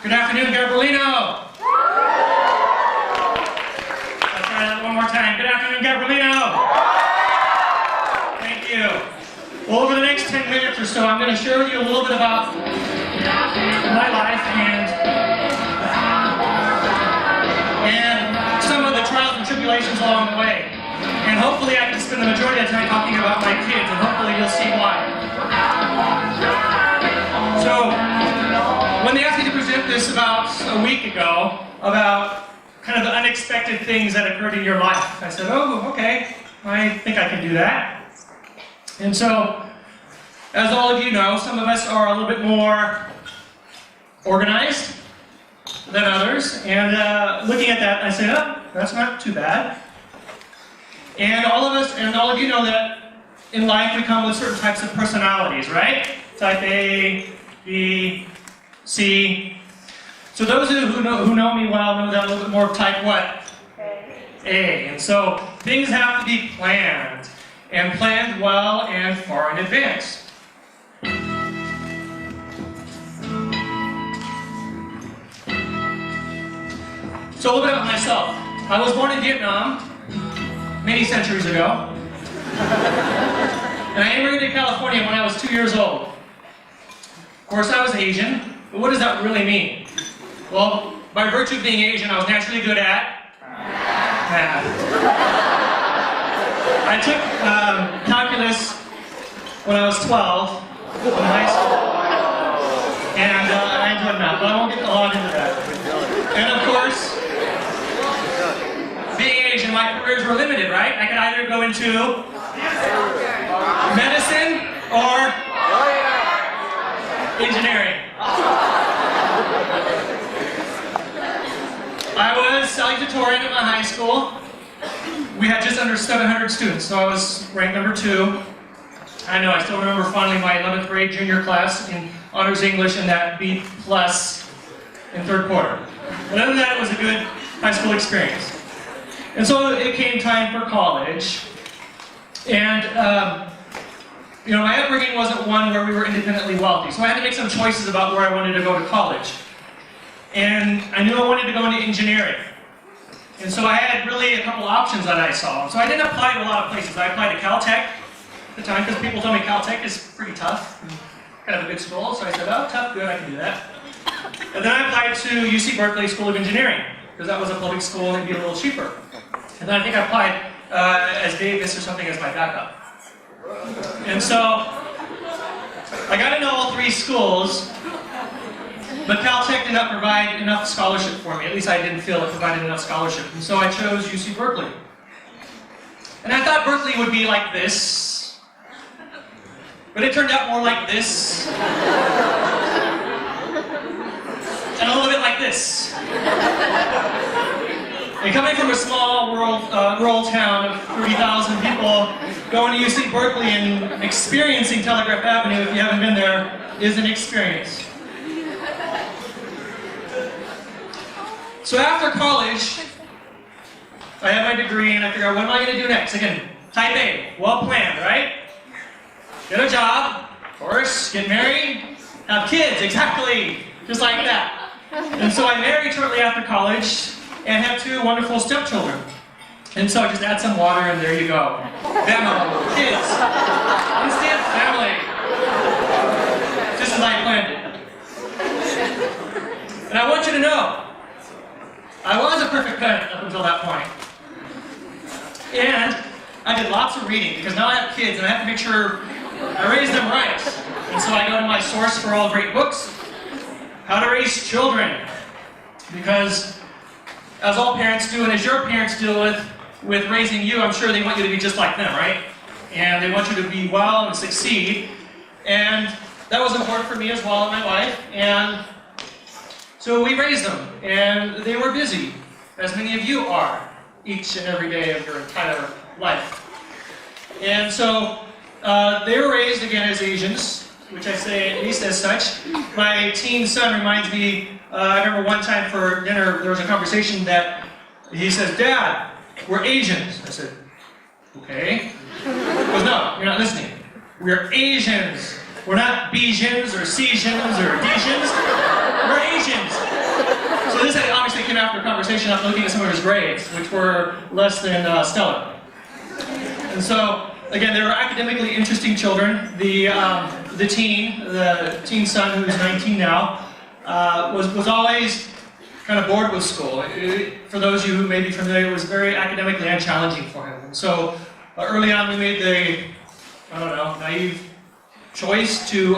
Good afternoon, Gabrielino. Let's try that one more time. Good afternoon, Gabrielino. Thank you. Well, over the next 10 minutes or so, I'm going to share with you a little bit about my life and some of the trials and tribulations along the way. And hopefully I can spend the majority of the time talking about my kids, and hopefully you'll see why. So, when they asked me to present this about a week ago, about kind of the unexpected things that occurred in your life, I said, oh, okay, I think I can do that. And so, as all of you know, some of us are a little bit more organized than others, and looking at that, I said, oh, that's not too bad. And all of us, and all of you know that in life we come with certain types of personalities, right? Type A, B, C. So those who know me well know that a little bit more of type what? A. And so things have to be planned, and planned well and far in advance. So a little bit about myself. I was born in Vietnam many centuries ago. And I immigrated to California when I was 2 years old. Of course, I was Asian, but what does that really mean? Well, by virtue of being Asian, I was naturally good at math. I took calculus when I was 12 in high school. And I enjoyed math, but I won't get a lot into that. And of course, being Asian, my careers were limited, right? I could either go into medicine or engineering. I was salutatorian at my high school. We had just under 700 students, so I was ranked number 2. I know, I still remember fondly my 11th grade junior class in honors English and that B+ in third quarter. But other than that, it was a good high school experience. And so it came time for college, and my upbringing wasn't one where we were independently wealthy, so I had to make some choices about where I wanted to go to college. And I knew I wanted to go into engineering. And so I had really a couple options that I saw. So I didn't apply to a lot of places. I applied to Caltech at the time, because people told me Caltech is pretty tough, and kind of a good school, so I said, oh, tough, good, I can do that. And then I applied to UC Berkeley School of Engineering, because that was a public school and it'd be a little cheaper. And then I think I applied as Davis or something as my backup. And so I got into all 3 schools, but Caltech did not provide enough scholarship for me. At least I didn't feel it provided enough scholarship. And so I chose UC Berkeley. And I thought Berkeley would be like this, but it turned out more like this, and a little bit like this. And coming from a small rural town of 30,000 people, going to UC Berkeley and experiencing Telegraph Avenue, if you haven't been there, is an experience. So after college, I had my degree and I figured out, what am I going to do next? Again, type A, well planned, right? Get a job, of course, get married, have kids, exactly, just like that. And so I married shortly after college, and have 2 wonderful stepchildren. And so I just add some water and there you go. Family, kids, instant family. Just as I planned it. And I want you to know, I was a perfect parent up until that point. And I did lots of reading, because now I have kids and I have to make sure I raise them right. And so I go to my source for all great books, How to Raise Children. Because as all parents do, and as your parents deal with raising you, I'm sure they want you to be just like them, right? And they want you to be well and succeed. And that was important for me as well in my life. And so we raised them, and they were busy, as many of you are, each and every day of your entire life. And so they were raised, again, as Asians, which I say at least as such. My teen son reminds me, I remember one time for dinner, there was a conversation that he says, Dad, we're Asians. I said, okay. He goes, no, you're not listening. We're Asians. We're not Bijans or Cesians or Dijans. We're Asians. conversation after looking at some of his grades, which were less than stellar. And so, again, they were academically interesting children. The teen son, who's 19 now, was always kind of bored with school. For those of you who may be familiar, it was very academically unchallenging for him. And so, early on we made the, naive choice to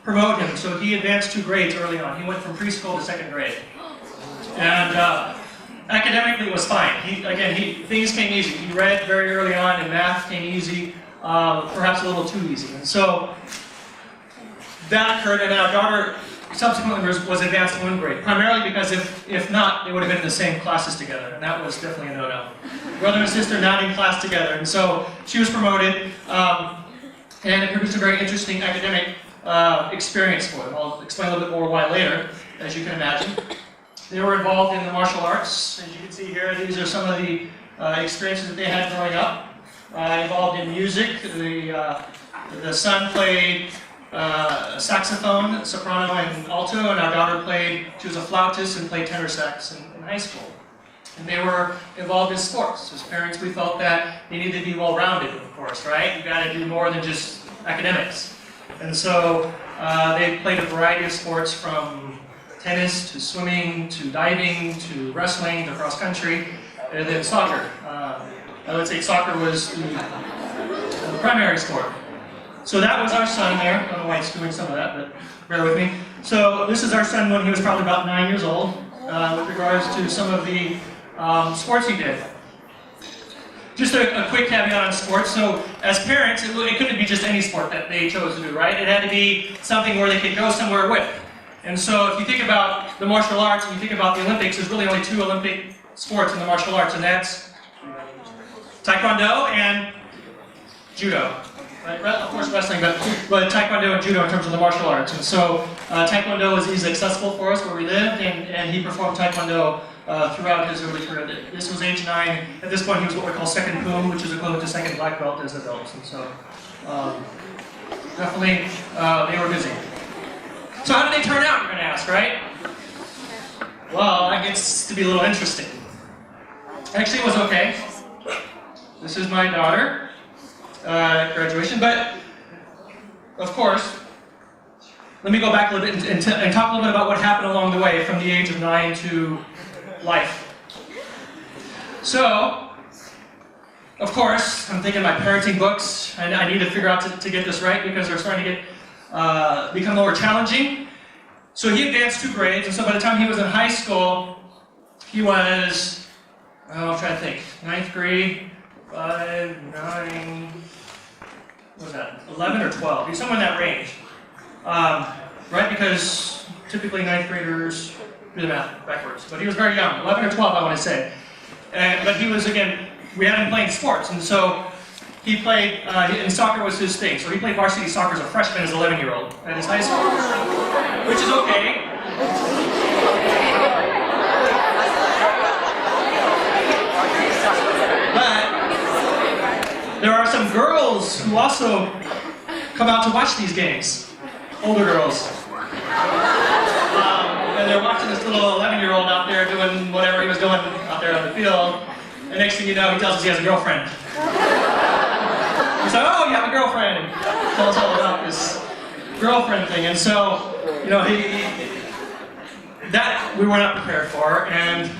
promote him. So he advanced 2 grades early on. He went from preschool to 2nd grade. And academically it was fine. Things came easy. He read very early on, and math came easy, perhaps a little too easy. And so that occurred, and our daughter subsequently was advanced 1 grade, primarily because if not, they would have been in the same classes together, and that was definitely a no-no. Brother and sister not in class together, and so she was promoted, and it produced a very interesting academic experience for them. I'll explain a little bit more why later, as you can imagine. They were involved in the martial arts. As you can see here, these are some of the experiences that they had growing up. Involved in music. The son played saxophone, soprano, and alto, and our daughter she was a flautist and played tenor sax in high school. And they were involved in sports. As parents, we felt that they needed to be well-rounded, of course, right? You got to do more than just academics. And so they played a variety of sports, from tennis to swimming to diving to wrestling to cross country, and then soccer. I would say soccer was the primary sport. So that was our son there. I don't know why he's doing some of that, but bear with me. So this is our son when he was probably about 9 years old, with regards to some of the sports he did. Just a quick caveat on sports. So as parents, it couldn't be just any sport that they chose to do, right? It had to be something where they could go somewhere with. And so if you think about the martial arts and you think about the Olympics, there's really only 2 Olympic sports in the martial arts, and that's Taekwondo and Judo. Right? Of course wrestling, but Taekwondo and Judo in terms of the martial arts. And so Taekwondo is easily accessible for us where we lived, and he performed Taekwondo throughout his early career. This was age 9. At this point he was what we call second Poom, which is equivalent to second black belt as adults. And so definitely they were busy. So how did they turn out, you're going to ask, right? Well, that gets to be a little interesting. Actually, it was okay. This is my daughter at graduation, but of course, let me go back a little bit and talk a little bit about what happened along the way from the age of 9 to life. So, of course, I'm thinking my parenting books, and I need to figure out to get this right because they're starting to become more challenging. So he advanced 2 grades, and so by the time he was in high school, he was, I'm trying to think, 9th grade, 5, 9, what was that, 11 or 12? He's somewhere in that range. Right, because typically 9th graders do the math backwards. But he was very young, 11 or 12 I want to say. But he was, again, we had him playing sports, and so he played, and soccer was his thing. So he played varsity soccer as a freshman, as an 11-year-old at his high school, which is okay. But there are some girls who also come out to watch these games, older girls. And they're watching this little 11-year-old out there doing whatever he was doing out there on the field. And next thing you know, he tells us he has a girlfriend. We say, oh, you have a girlfriend. And tell us all about this girlfriend thing. And so, you know, that we were not prepared for. And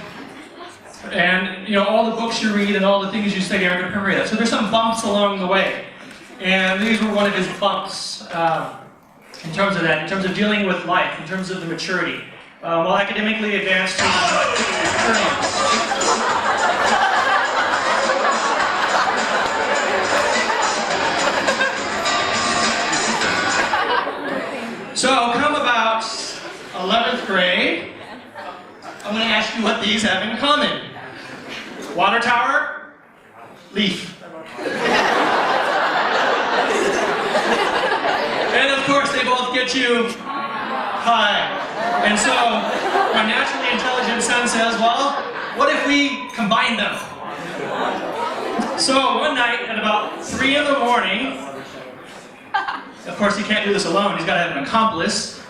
you know, all the books you read and all the things you study aren't going to prepare that. So there's some bumps along the way. And these were one of his bumps in terms of that, in terms of dealing with life, in terms of the maturity. While academically advanced, so come about 11th grade, I'm going to ask you what these have in common. Water tower, leaf. And of course they both get you high. And so our naturally intelligent son says, well, what if we combine them? So one night at about 3 in the morning, of course he can't do this alone, he's got to have an accomplice.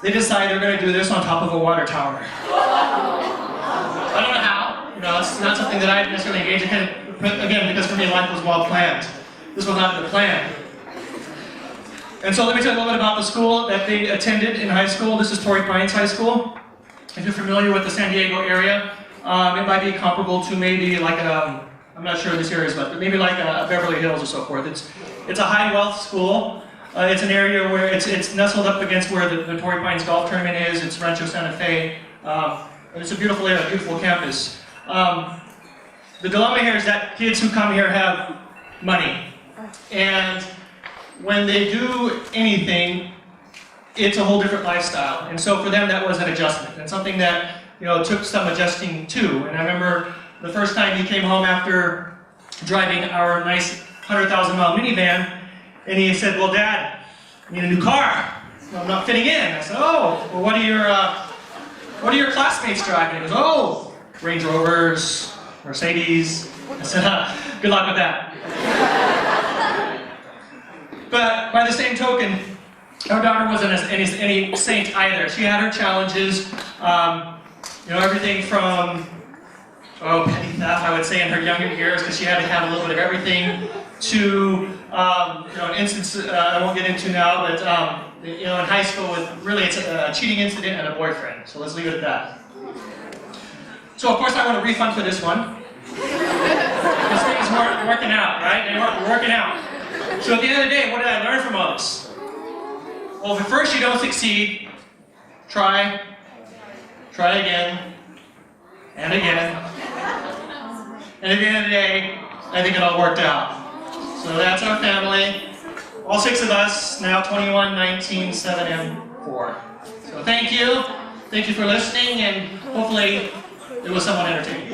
They decide they're going to do this on top of a water tower. I don't know how. was not something that I necessarily engaged in, again, because for me life was well planned. This was not the plan. And so let me tell you a little bit about the school that they attended in high school. This is Torrey Pines High School. If you're familiar with the San Diego area, it might be comparable to maybe like a, I'm not sure this area is, but maybe like a Beverly Hills or so forth. It's a high wealth school. It's an area where it's nestled up against where the Torrey Pines Golf Tournament is. It's Rancho Santa Fe. It's a beautiful area, beautiful campus. The dilemma here is that kids who come here have money. And when they do anything, it's a whole different lifestyle. And so for them, that was an adjustment, and something that, you know, took some adjusting to. And I remember the first time he came home after driving our nice 100,000-mile minivan, and he said, "Well, Dad, I need a new car. I'm not fitting in." I said, "Oh, well, what are your classmates driving?" He goes, "Oh, Range Rovers, Mercedes." I said, "Good luck with that." But by the same token, our daughter wasn't any saint either. She had her challenges. You know, everything from petty theft, I would say, in her younger years, because she had to have a little bit of everything, to you know, an instance I won't get into now, but you know, in high school, it's a cheating incident and a boyfriend. So let's leave it at that. So of course I want a refund for this one. This thing is working out, right? They weren't working out. So at the end of the day, what did I learn from all this? Well, if at first you don't succeed, try again, and again. And at the end of the day, I think it all worked out. So that's our family. All 6 of us, now 21, 19, 7, and 4. So thank you. Thank you for listening, and hopefully it was somewhat entertaining.